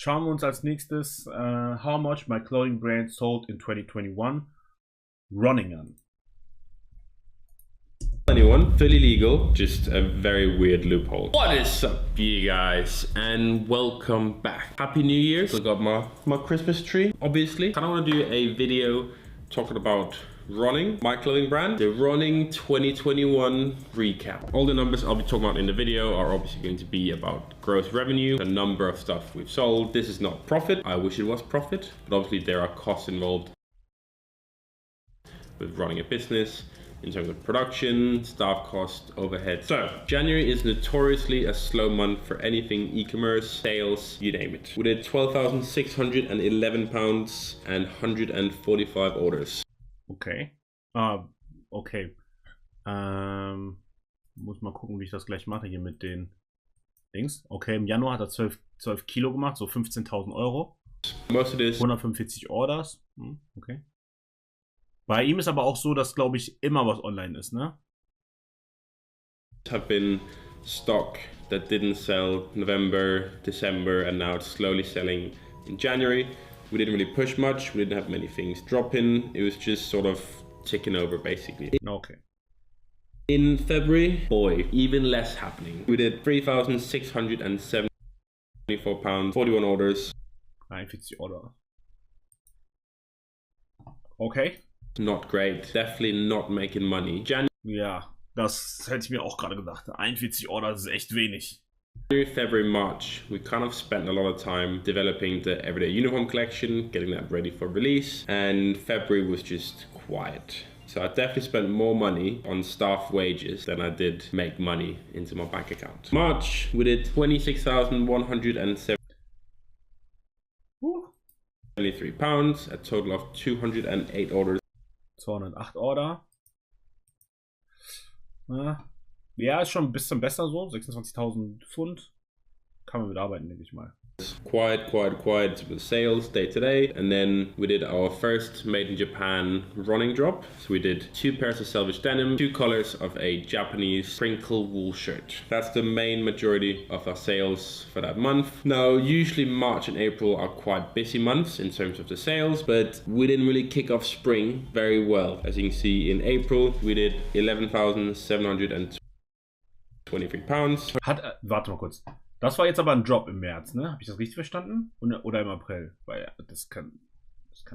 schauen wir uns als nächstes How much my clothing brand sold in 2021 running an. Anyone, fully legal, just a very weird loophole. What is up, you guys, and welcome back. Happy New Year. Still got my Christmas tree, obviously. I want to do a video talking about running, my clothing brand, the running 2021 recap. All the numbers I'll be talking about in the video are obviously going to be about gross revenue, the number of stuff we've sold. This is not profit. I wish it was profit, but obviously there are costs involved with running a business in terms of production, staff cost, overhead. So January is notoriously a slow month for anything e-commerce, sales, you name it. We did £12,611 and 145 orders. Okay. Okay. Muss mal gucken, wie ich das gleich mache hier mit den Dings. Okay, im Januar hat er 12 Kilo gemacht, so 15.000 Euro. Most of this 145 Orders. Okay. Bei ihm ist aber auch so, dass, glaube ich, immer was online ist, ne? have been stock that didn't sell November, December, and now it's slowly selling in January. We didn't really push much. We didn't have many things drop in. It was just sort of ticking over, basically. Okay. In February, boy, even less happening. We did £3,674, 41 orders. 41 Order. Okay. Not great. Definitely not making money. Ja, das hätte ich mir auch gerade gedacht. 41 Order ist echt wenig. January, February, March, we kind of spent a lot of time developing the everyday uniform collection, getting that ready for release, and February was just quiet. So I definitely spent more money on staff wages than I did make money into my bank account. March, we did £26,173, a total of 208 orders. 208 Order. Ja, ist schon ein bisschen besser so. 26.000 Pfund. Kann man mitarbeiten, denke ich mal. Quiet with sales day to day. And then we did our first made in Japan running drop. So we did 2 pairs of selvage denim, 2 colors of a Japanese crinkle wool shirt. That's the main majority of our sales for that month. Now, usually March and April are quite busy months in terms of the sales, but we didn't really kick off spring very well. As you can see, in April, we did £11,723. Warte mal kurz. Das war jetzt aber ein Drop im März, ne? Habe ich das richtig verstanden? Oder im April? Weil das kann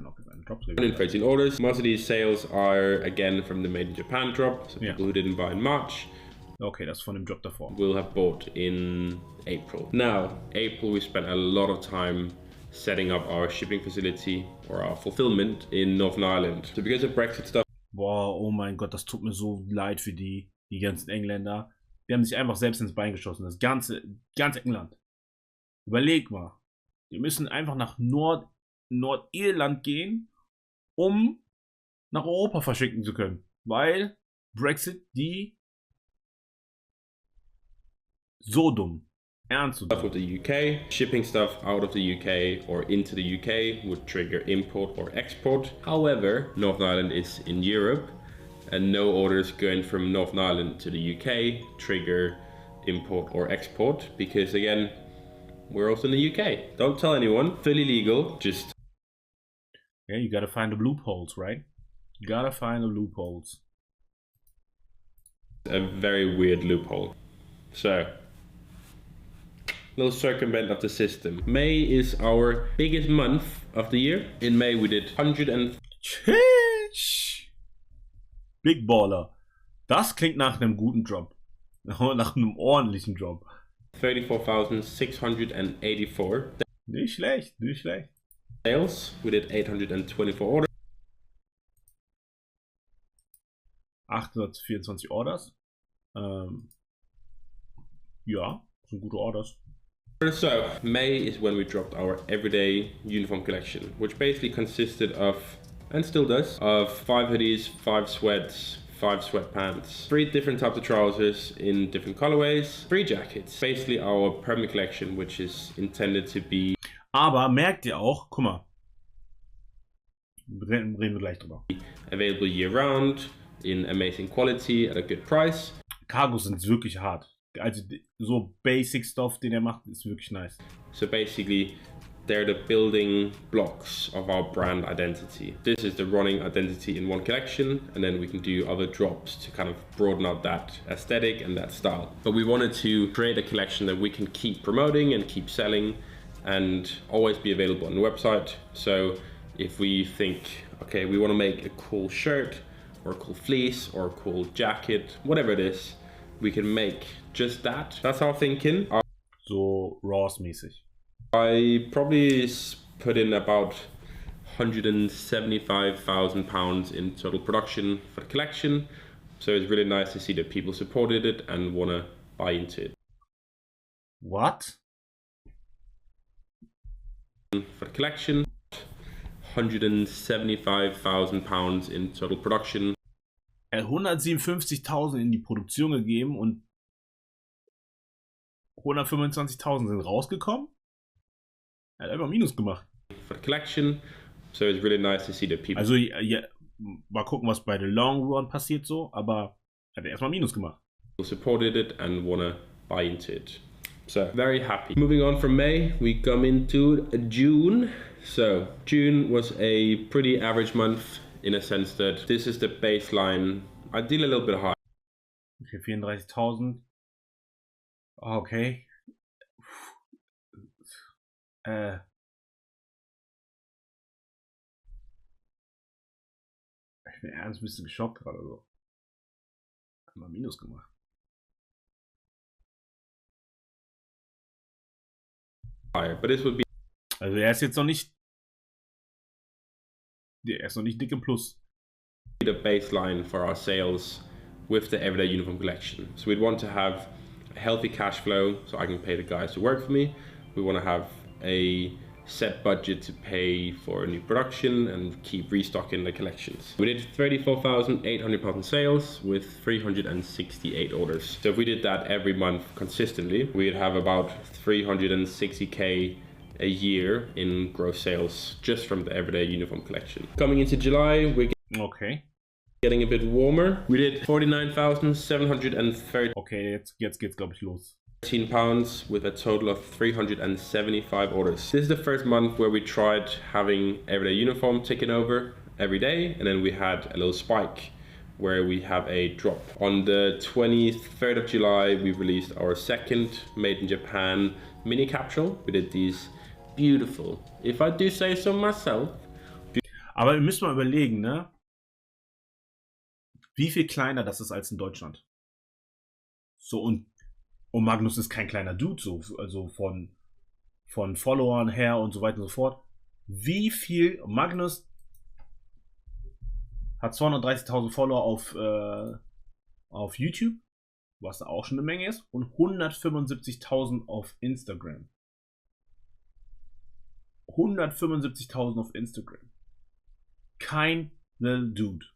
auch ein Drop sein. 113 orders. Most of these sales are again from the Made in Japan drop. So Yeah. people who didn't buy in March Okay, das ist von dem Drop davor. will have bought in April. Now, April we spent a lot of time setting up our shipping facility or our fulfillment in Northern Ireland. So because of Brexit stuff. Boah, oh mein Gott, das tut mir so leid für die ganzen Engländer. Die haben sich einfach selbst ins Bein geschossen. Das ganze England. Überleg mal. Die müssen einfach nach Nordirland gehen, um nach Europa verschicken zu können. Weil Brexit die so dumm. Ernst zu Stuff with the UK, shipping stuff out of the UK or into the UK would trigger import or export. However, Northern Ireland is in Europe, and no orders going from Northern Ireland to the UK trigger import or export because, again, we're also in the UK. Don't tell anyone. Fully legal. Just Yeah, you gotta find the loopholes, right? You gotta find the loopholes. a very weird loophole. So, little circumvent of the system. May is our biggest month of the year. In May we did 100 Big Baller. Das klingt nach einem guten Job. Nach einem ordentlichen Job. 34,684 Nicht schlecht, nicht schlecht. sales. We did 824 orders. 824 Orders. Ja, sind gute Orders. So, May is when we dropped our everyday uniform collection, which basically consisted of, and still does, of 5 hoodies, 5 sweats, 5 sweatpants, 3 different types of trousers in different colorways, 3 jackets. Basically our permanent collection, which is intended to be Aber merkt ihr auch, guck mal. Reden wir gleich drüber. available year round, in amazing quality, at a good price. Cargos sind wirklich hart. Also so Basic Stuff, den er macht, ist wirklich nice. So basically, They're the building blocks of our brand identity. This is the running identity in one collection, and then we can do other drops to kind of broaden out that aesthetic and that style. But we wanted to create a collection that we can keep promoting and keep selling and always be available on the website. So if we think, okay, we want to make a cool shirt or a cool fleece or a cool jacket, whatever it is, we can make just that. That's our thinking. So Ross-mäßig. I probably put in about £175,000 in total production for the collection. So it's really nice to see that people supported it and want to buy into it. What? For the collection, £175,000 in total production. Er hat 157.000 in die Produktion gegeben und 125.000 sind rausgekommen. Er hat einfach Minus gemacht. For the collection, so it's really nice to see that people. Also ja, mal gucken, was bei The Long Run passiert so, aber er hat erstmal Minus gemacht. Supported it and wanna buy into it. So very happy. Moving on from May, we come into June. So June was a pretty average month in a sense that this is the baseline. I deal a little bit high. Okay, 34.000. Okay. Ich bin ernst ein bisschen geschockt gerade so. Hat mal Minus gemacht. But this would be. Also er ist jetzt noch nicht. Er ist noch nicht dick im Plus. The baseline for our sales with the everyday uniform collection. So we'd want to have a healthy cash flow so I can pay the guys who work for me. We want to have a set budget to pay for a new production and keep restocking the collections. We did £34,800 in sales with 368 orders. So if we did that every month consistently, we'd have about 360k a year in gross sales just from the everyday uniform collection. Coming into July, we're getting a bit warmer. We did 49,730. Okay, jetzt geht's glaube ich los. £13 with a total of 375 orders. This is the first month where we tried having everyday uniform taken over every day, and then we had a little spike where we have a drop. On the 23rd of July, we released our second made in Japan mini capsule. We did these beautiful, if I do say so myself. Aber wir müssen mal überlegen, ne? Wie viel kleiner das ist als in Deutschland. So, und Magnus ist kein kleiner Dude, so, also von Followern her und so weiter und so fort. Wie viel, Magnus hat 230.000 Follower auf YouTube, was auch schon eine Menge ist, und 175.000 auf Instagram. 175.000 auf Instagram. Kein little dude.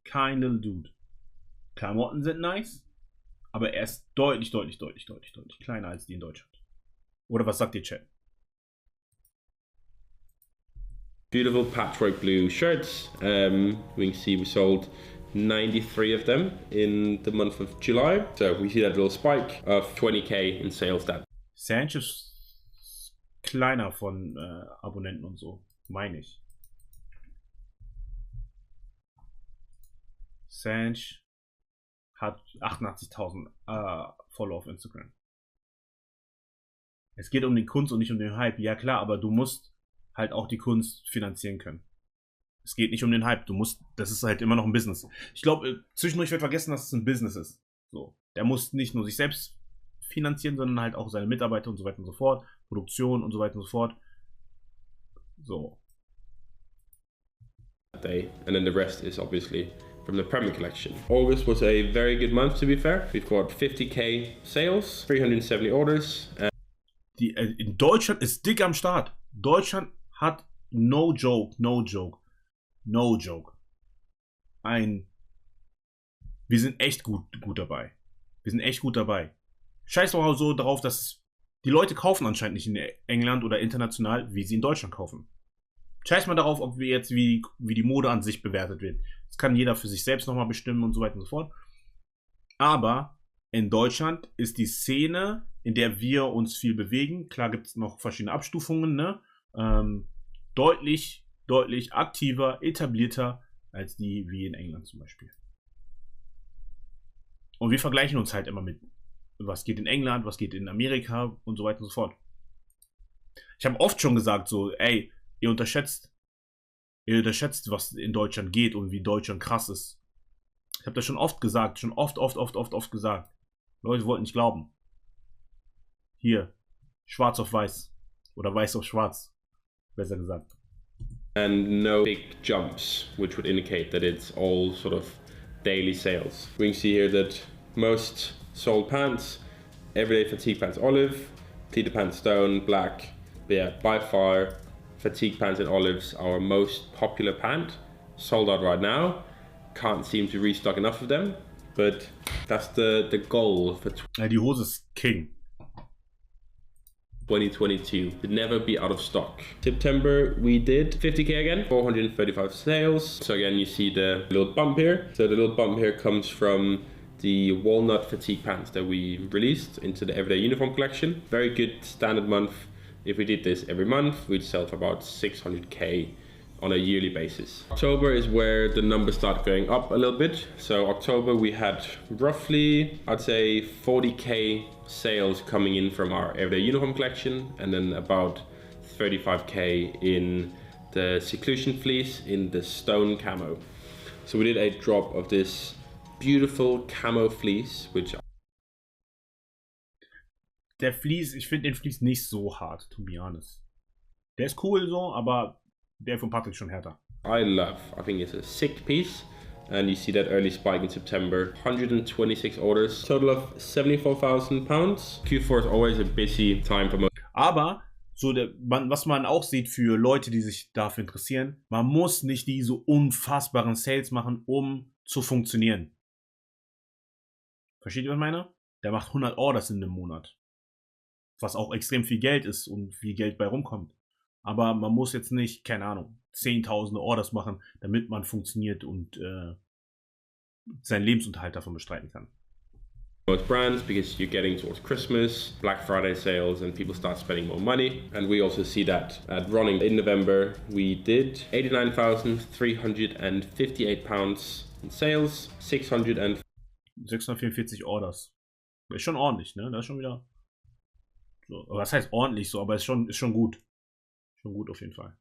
Kein little dude. Klamotten sind nice. Aber er ist deutlich kleiner als die in Deutschland. Oder was sagt ihr, Chat? Beautiful patchwork blue shirts. We can see we sold 93 of them in the month of July. So we see that little spike of 20k in sales. That Sanch ist kleiner von Abonnenten und so, meine ich. Sanch hat 88.000 Follower auf Instagram. Es geht um die Kunst und nicht um den Hype. Ja klar, aber du musst halt auch die Kunst finanzieren können. Es geht nicht um den Hype. Das ist halt immer noch ein Business. Ich glaube, zwischendurch wird vergessen, dass es ein Business ist. So. Der muss nicht nur sich selbst finanzieren, sondern halt auch seine Mitarbeiter und so weiter und so fort. Produktion und so weiter und so fort. So. Day, and then the rest is obviously from the Premier collection. August was a very good month, to be fair. We've got 50k sales, 370 orders. In Deutschland ist dick am Start. Deutschland hat no joke. Wir sind echt gut dabei. Scheiß doch auch so darauf, dass die Leute kaufen anscheinend nicht in England oder international, wie sie in Deutschland kaufen. Scheiß mal darauf, ob wir jetzt wie die Mode an sich bewertet wird. Das kann jeder für sich selbst nochmal bestimmen und so weiter und so fort. Aber in Deutschland ist die Szene in der wir uns viel bewegen. Klar gibt es noch verschiedene Abstufungen, ne? Deutlich aktiver, etablierter als die wie in England zum Beispiel. Und wir vergleichen uns halt immer mit, was geht in England, was geht in Amerika und so weiter und so fort. Ich habe oft schon gesagt so, ey, ihr unterschätzt, was in Deutschland geht und wie Deutschland krass ist. Ich habe das schon oft gesagt, schon oft gesagt. Leute wollten nicht glauben. Hier, schwarz auf weiß. Oder weiß auf schwarz, besser gesagt. And no big jumps, which would indicate that it's all sort of daily sales. We can see here that most sold pants, everyday fatigue pants olive, pleated pants stone, black. But yeah, by far, fatigue pants in olives are our most popular pant. Sold out right now. Can't seem to restock enough of them, but that's the goal for Ja, die Hose ist King. 2022 to never be out of stock. September we did 50k again, 435 sales. So again you see the little bump here. So the little bump here comes from the walnut fatigue pants that we released into the everyday uniform collection. Very good standard month. If we did this every month, we'd sell for about 600k on a yearly basis. October is where the numbers start going up a little bit. So October we had roughly, I'd say 40k sales coming in from our everyday uniform collection, and then about 35k in the seclusion fleece in the stone camo. So we did a drop of this beautiful camo fleece, which Der Fleece, ich finde den Fleece nicht so hart, to be honest. Der ist cool so, aber der von Patrick schon härter. I love. I think it's a sick piece. And you see that early spike in September. 126 orders, total of £74,000. Q4 is always a busy time for most. Aber so was man auch sieht für Leute, die sich dafür interessieren, man muss nicht diese unfassbaren Sales machen, um zu funktionieren. Versteht ihr, was ich meine? Der macht 100 Orders in einem Monat. Was auch extrem viel Geld ist und viel Geld bei rumkommt. Aber man muss jetzt nicht, keine Ahnung, 10.000 Orders machen, damit man funktioniert und seinen Lebensunterhalt davon bestreiten kann. Most brands, because you're getting towards Christmas, Black Friday sales, and people start spending more money. And we also see that at running in November, we did £89,358 in sales, 644 Orders. Ist schon ordentlich, ne? Das ist schon wieder. So, was heißt ordentlich so, aber ist schon gut. Schon gut auf jeden Fall.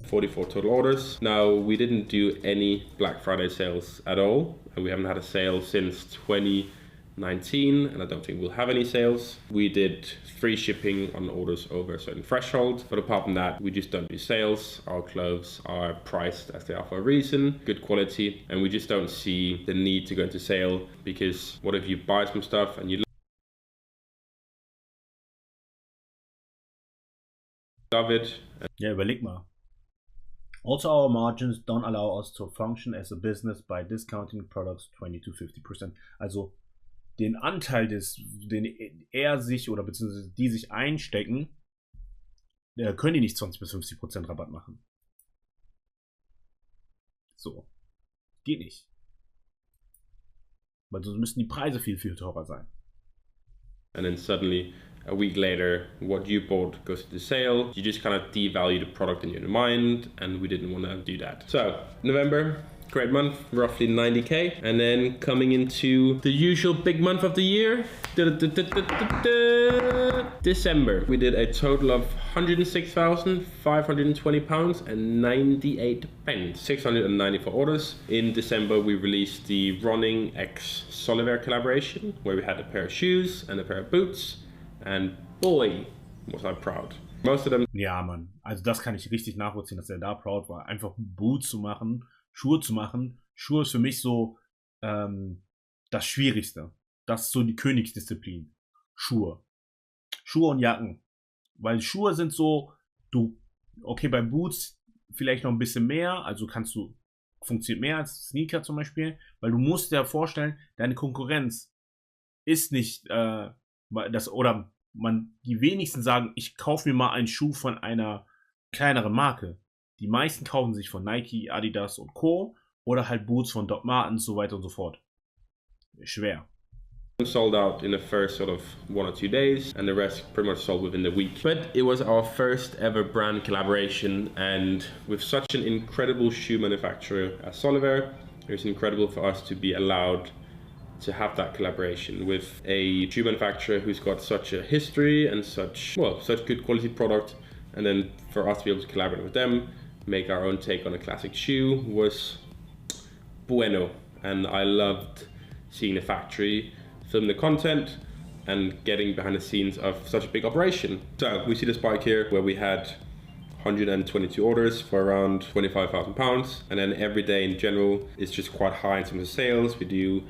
44 total orders. Now, we didn't do any Black Friday sales at all, and we haven't had a sale since 2019, and I don't think we'll have any sales. We did free shipping on orders over a certain threshold, but apart from that, we just don't do sales. Our clothes are priced as they are for a reason, good quality, and we just don't see the need to go into sale, because what if you buy some stuff and you love it? Ja, überleg mal. Also, our margins don't allow us to function as a business by discounting products 20 to 50%. Also den Anteil, den er sich oder beziehungsweise die sich einstecken, können die nicht 20 bis 50% Rabatt machen. So. Geht nicht. Weil sonst müssten die Preise viel, viel teurer sein. And then suddenly, a week later, what you bought goes to the sale. You just kind of devalue the product in your mind, and we didn't want to do that. So, November, great month, roughly 90k. And then coming into the usual big month of the year, December. We did a total of £106,520 and 98 pence. 694 orders. In December, we released the Running X Soliver collaboration, where we had a pair of shoes and a pair of boots. And boy, was I proud. Most of them. Ja, Mann. Also das kann ich richtig nachvollziehen, dass er da proud war. Einfach Boots zu machen, Schuhe zu machen. Schuhe ist für mich so das Schwierigste. Das ist so die Königsdisziplin. Schuhe. Schuhe und Jacken. Weil Schuhe sind so, okay, bei Boots vielleicht noch ein bisschen mehr, also funktioniert mehr als Sneaker zum Beispiel, weil du musst dir vorstellen, deine Konkurrenz ist nicht, die wenigsten sagen, ich kaufe mir mal einen Schuh von einer kleineren Marke. Die meisten kaufen sich von Nike, Adidas und Co. oder halt Boots von Doc Martens, so weiter und so fort. Schwer. Sold out in the first sort of 1 or 2 days, and the rest pretty much sold within the week. But it was our first ever brand collaboration, and with such an incredible shoe manufacturer as Soliver, it was incredible for us to be allowed to have that collaboration with a shoe manufacturer who's got such a history and such good quality product, and then for us to be able to collaborate with them, make our own take on a classic shoe was bueno. And I loved seeing the factory, film the content, and getting behind the scenes of such a big operation. So we see this bike here where we had 122 orders for around £25,000, and then every day in general is just quite high in terms of sales. We do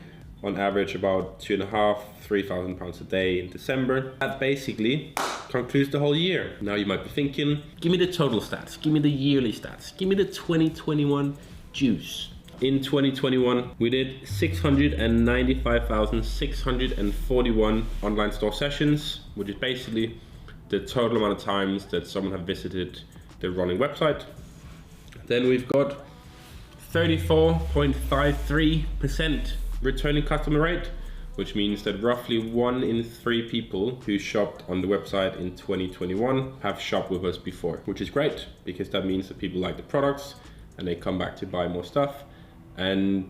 on average about £2,500–3,000 a day in December. That basically concludes the whole year. Now you might be thinking, give me the total stats, give me the yearly stats, give me the 2021 juice. In 2021, we did 695,641 online store sessions, which is basically the total amount of times that someone have visited the running website. Then we've got 34.53% returning customer rate, which means that roughly 1 in 3 people who shopped on the website in 2021 have shopped with us before, which is great because that means that people like the products and they come back to buy more stuff and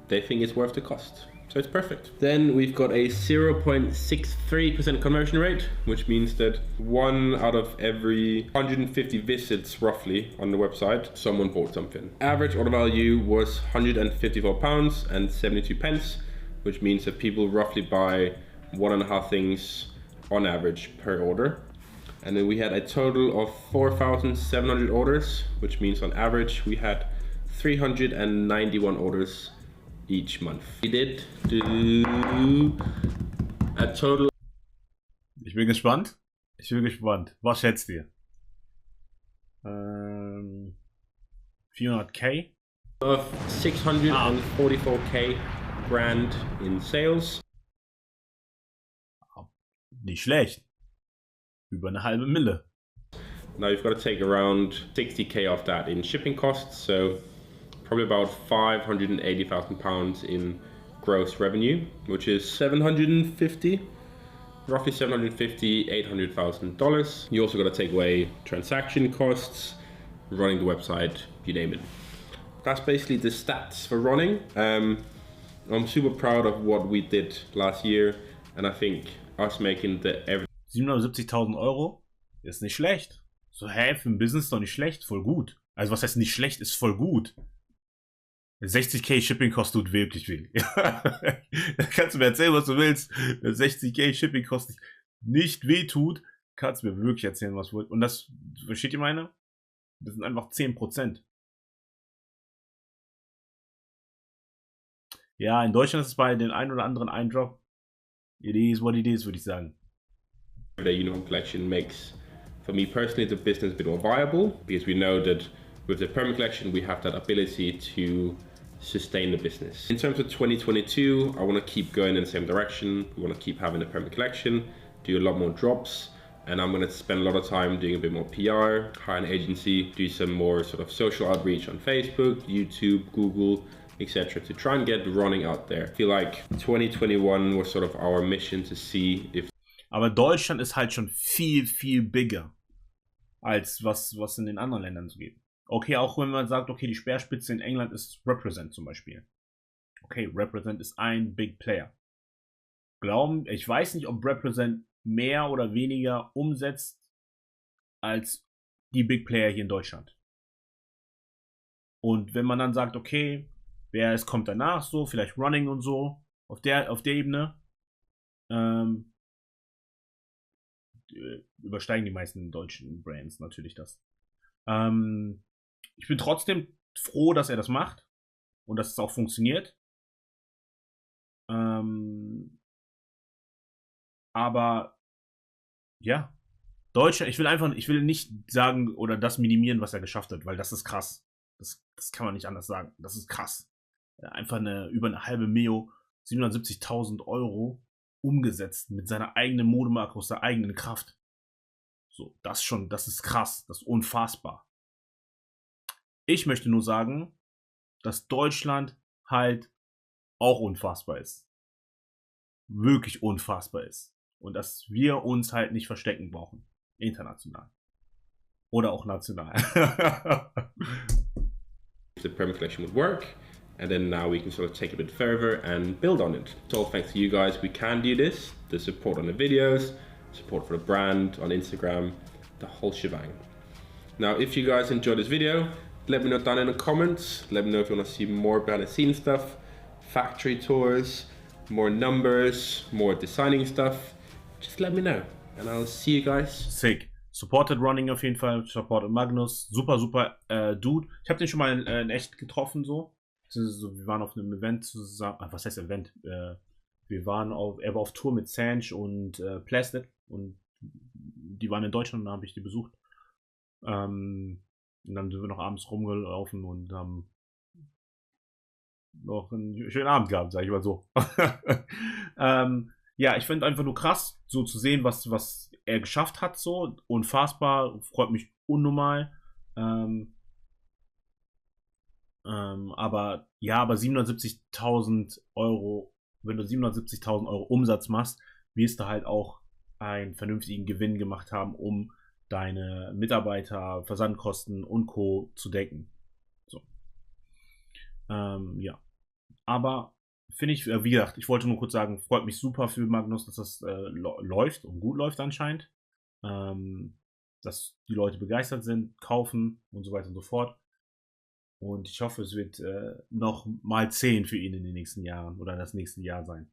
they think it's worth the cost. So it's perfect. Then we've got a 0.63% conversion rate, which means that 1 out of every 150 visits roughly on the website, someone bought something. Average order value was £154.72, which means that people roughly buy 1.5 things on average per order. And then we had a total of 4,700 orders, which means on average we had 391 orders each month. We did do a total. Ich bin gespannt. Was schätzt ihr? 400k? Of 644k grand in sales. Nicht schlecht. Über eine halbe Mille. Now you've got to take around 60k off that in shipping costs, so probably about £580,000 in gross revenue, which is roughly $800,000. You also got to take away transaction costs, running the website, you name it. That's basically the stats for running. I'm super proud of what we did last year, and I think us making the 770.000 Euro ist nicht schlecht. So, für ein Business doch nicht schlecht, voll gut. Also was heißt nicht schlecht, ist voll gut. 60k Shipping Cost tut wirklich weh. Da kannst du mir erzählen, was du willst. 60k Shipping Cost nicht weh tut, kannst du mir wirklich erzählen, was du willst. Und das, versteht ihr meine? Das sind einfach 10%. Ja, in Deutschland ist es bei den ein oder anderen Eindrop. It is what it is, würde ich sagen. The uniform collection makes, for me personally, the business a bit more viable, because we know that with the permanent collection we have that ability to sustain the business. In terms of 2022, I want to keep going in the same direction. We want to keep having a permanent collection, do a lot more drops, and I'm going to spend a lot of time doing a bit more PR, hire an agency, do some more sort of social outreach on Facebook, YouTube, Google, etc. to try and get running out there. I feel like 2021 was sort of our mission to see if. Aber Deutschland ist halt schon viel, viel bigger als was in den anderen Ländern so geht. Okay, auch wenn man sagt, okay, die Speerspitze in England ist Represent zum Beispiel. Okay, Represent ist ein Big Player. Ich weiß nicht, ob Represent mehr oder weniger umsetzt als die Big Player hier in Deutschland. Und wenn man dann sagt, okay, wer es kommt danach so, vielleicht Running und so, auf der Ebene, übersteigen die meisten deutschen Brands natürlich das. Ich bin trotzdem froh, dass er das macht und dass es auch funktioniert. Aber ja, Deutschland, ich will nicht sagen oder das minimieren, was er geschafft hat, weil das ist krass. Das kann man nicht anders sagen. Das ist krass. Einfach über eine halbe Mio, 770.000 Euro umgesetzt mit seiner eigenen Modemarke aus der eigenen Kraft. So, das ist krass, das ist unfassbar. Ich möchte nur sagen, dass Deutschland halt auch unfassbar ist. wirklich unfassbar ist. Und dass wir uns halt nicht verstecken brauchen. International. Oder auch national. The Premier Collection would work, and then now we can sort of take it a bit further and build on it. It's all thanks to you guys. We can do this. The support on the videos, support for the brand on Instagram, the whole shebang. Now, if you guys enjoyed this video, let me know down in the comments. Let me know if you want to see more behind the scenes stuff, factory tours, more numbers, more designing stuff. Just let me know, and I'll see you guys. Sick. Supported Running auf jeden Fall, supported Magnus, super, super Dude. Ich habe den schon mal in echt getroffen, so. Wir waren auf einem Event zusammen, was heißt Event? Er war auf Tour mit Sanch und Plastic und die waren in Deutschland und da habe ich die besucht. Und dann sind wir noch abends rumgelaufen und haben noch einen schönen Abend gehabt, sag ich mal so. Ja, ich finde einfach nur krass, so zu sehen, was er geschafft hat, so unfassbar, freut mich unnormal. Aber 770.000 Euro, wenn du 770.000 Euro Umsatz machst, wirst du halt auch einen vernünftigen Gewinn gemacht haben, um deine Mitarbeiter, Versandkosten und Co. zu decken. So. Ja. Aber finde ich, wie gesagt, ich wollte nur kurz sagen, freut mich super für Magnus, dass das läuft und gut läuft anscheinend. Dass die Leute begeistert sind, kaufen und so weiter und so fort. Und ich hoffe, es wird noch mal 10 für ihn in den nächsten Jahren oder das nächste Jahr sein.